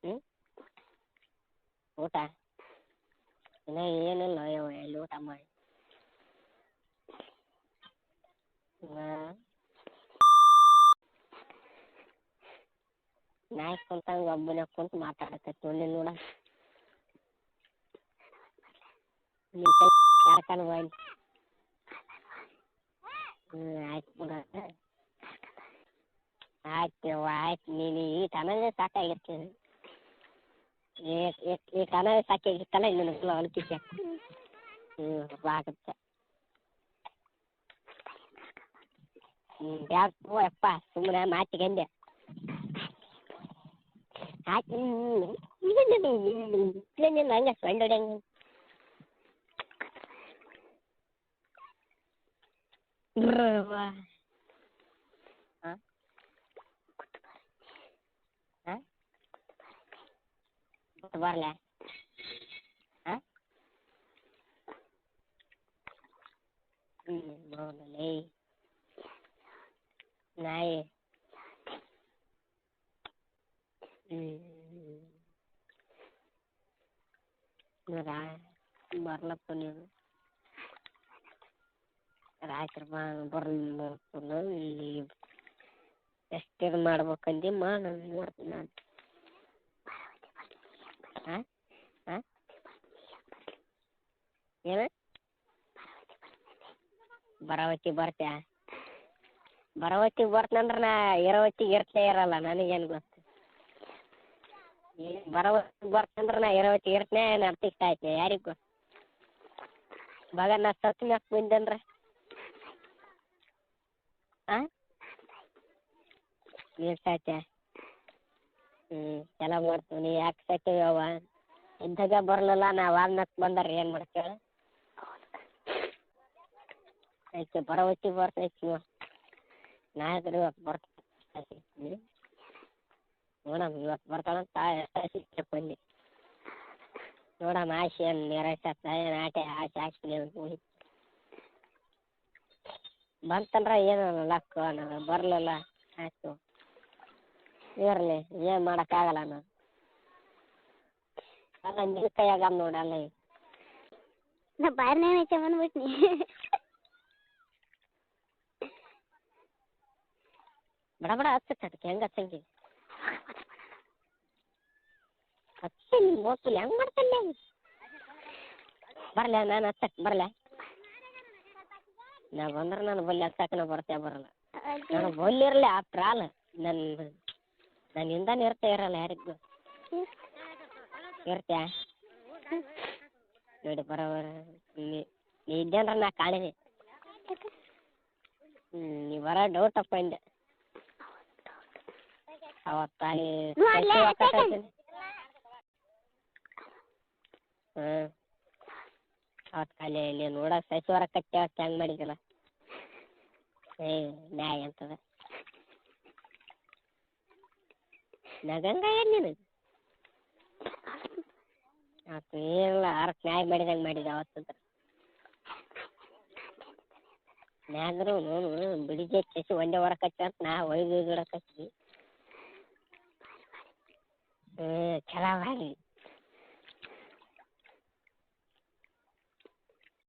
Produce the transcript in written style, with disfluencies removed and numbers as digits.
ಹ್ಞೂ ಊಟ ಇನ್ನೂ ಏನಿಲ್ಲ ಯವ್ವ ಎಲ್ಲಿ ಊಟ ಮಾಡಿ ನಾಯಿ ಕುಂತಂಗೆ ಒಬ್ಬನೇ ಕುಂತು ಮಾತಾಡಕತ್ತಿ ಒಳ್ಳೆ ನೋಡ ಯಾರ್ಕನ ಹೋಗಿ ಆಯ್ತು ಬಿಡ ಆಯ್ತು ಯವ್ವ ಆಯ್ತು ನೀನು ಈ ತನಗೆ ಸಾಕಾಗಿರ್ತೀನಿ ಈ ತನಗೆ ಸಾಕಾಗಿರ್ತಲ್ಲ ಇನ್ನು ಹೊಲಕಿಕ್ಕೆ ಆಗುತ್ತೆ ಯಾಕೋ ಯಪ್ಪ ಸುಮ್ಮನೆ ಮಾತಿಗಂದೆ ಆಯ್ತು ಇಲ್ಲ ಹಂಗೆ ಸೊಳ್ಳೆ ಹೊಡ್ಯಂಗೆ ಹಾಂ ಹಾಂ ಬರಲ್ಲ ಹಾಂ ಬರೋಲ್ಲ ನಾಯಿ ಬರ್ಲಪ್ಪ ನೀನು ರಾತ್ರಿ ಬರ್ಲ ಇಲ್ಲಿ ಎಷ್ಟು ಇದು ಮಾಡ್ಬೇಕಂದು ನೋಡ್ತೀನಿ ನಾನು ಹಾಂ ಹಾಂ ಏನು ಬರೋವತ್ತಿಗೆ ಬರ್ತ್ಯಾ ಬರೋವತ್ತಿಗೆ ಬರ್ತನಂದ್ರೆ ನಾ ಇರೋವತ್ತಿಗೆ ಇರ್ತೇ ಇರಲ್ಲ ನನಗೇನು ಗೊತ್ತು ಬರೋವತ್ತಿಗೆ ಬರ್ತಂದ್ರೆ ನಾ ಇರೋವತ್ತಿಗೆ ಇರ್ತನೇ ನರ್ತಿಷ್ಟ ಆಯ್ತು ಯಾರಿಗೆ ಗೊತ್ತು ಬಾಗ ನಾ ಸತ್ತು ಮ್ಯಾಕ್ ಬಂದಂದ್ರೆ ಹಾಂ ನೀರು ಸಾಯ್ತೆ ಎಲ್ಲ ಮಾಡ್ತೀವಿ ನೀ ಯಾಕೆ ಸಾಯ್ತೀವವ್ವ ಇದ್ದಾಗ ಬರಲಿಲ್ಲ ನಾವು ಆದ್ಮೇಲೆ ಬಂದಾರ ಏನು ಮಾಡ್ತೇವೆ ಆಯ್ತು ಬರೋ ಹೊತ್ತಿಗೆ ಬರ್ತೈತಿ ನಾಳೆ ಇವತ್ತು ಬರ್ತೀನಿ ನೋಡಮ್ಮ ಇವತ್ತು ಬರ್ತಾಳಂತ ಬನ್ನಿ ನೋಡಮ್ಮ ಆಸೆ ಏನು ನಿರಾಶೆ ಏನು ಆಸೆ ಹಾಕ್ತೀನಿ ಹೋಗಿ ಬಂತಂದ್ರೆ ಏನು ಲಕ್ಕು ನನಗೆ ಬರಲಿಲ್ಲ ಆಯಿತು ಇರಲಿ ಏನು ಮಾಡೋಕ್ಕಾಗಲ್ಲ ನಾನು ಅಲ್ಲ ನಿನ್ನ ಕೈಯಾಗ ನೋಡಿ ಅಲ್ಲ ನಾ ಬಾರ್ನೇ ಐತೆ ಬಂದ್ಬಿಟ್ನಿ ಬಡ ಬಡ ಹಚ್ಚಕ್ಕೆ ಹೆಂಗೆ ಹಚ್ಚಂಗಿ ಹಚ್ಚಿ ನೀನು ಹೋಗ್ತಿಲ್ಲ ಹೆಂಗೆ ಮಾಡ್ತಲ್ಲ ಬರಲ್ಲ ನಾನು ಹಚ್ಚಕ್ಕೆ ಬರಲ್ಲ ನಾ ಬಂದ್ರೆ ನಾನು ಬಲ್ಲಿ ಹಚ್ಚಕ್ಕೆ ನಾ ಬರ್ತೇ ಬರಲ್ಲ ನಾನು ಬಲ್ಲಿರಲಿ ಆಫ್ಟರ್ ಆಲ್ ನನ್ನಿಂದ ಇರ್ತೇ ಇರಲ್ಲ ಯಾರಿಗೂ ಇರ್ತ್ಯಾ ನೋಡಿ ಬರೋಬರ ನೀ ಇದ್ದೆ ಅಂದ್ರೆ ನಾ ಕಾಣೀನಿ ನೀ ಬರೋ ಡೌಟಪ್ಪ ಹಿಂದೆ ಅವತ್ತಾಗಿ ಅವತ್ತು ಖಾಲಿ ಇಲ್ಲಿ ನೋಡೋಕೆ ಸೈಸವರ ಕಟ್ಟಿ ಅವತ್ತು ಹೆಂಗೆ ಮಾಡಿದ್ದಲ್ಲ ನ್ಯಾಯ ಅಂತದ ನಗಂಗ ಏನು ನೀನು ಅವತ್ತು ಏನಿಲ್ಲ ಅರಕ್ಕೆ ನ್ಯಾಯ ಮಾಡಿದಂಗೆ ಮಾಡಿದ್ದೆ ಅವತ್ತಂತ ನ್ಯಾದ್ರು ಬಿಡಿಗೆ ಚಸಿ ಒಂದೇ ಹೊರ ಕಚ್ಚಿ ಅಂತ ನಾ ಒಯ್ದು ಗಿಡಕ್ಕೆ ಹಚ್ಚಿ ಚಲೋ ಮಾಡಿ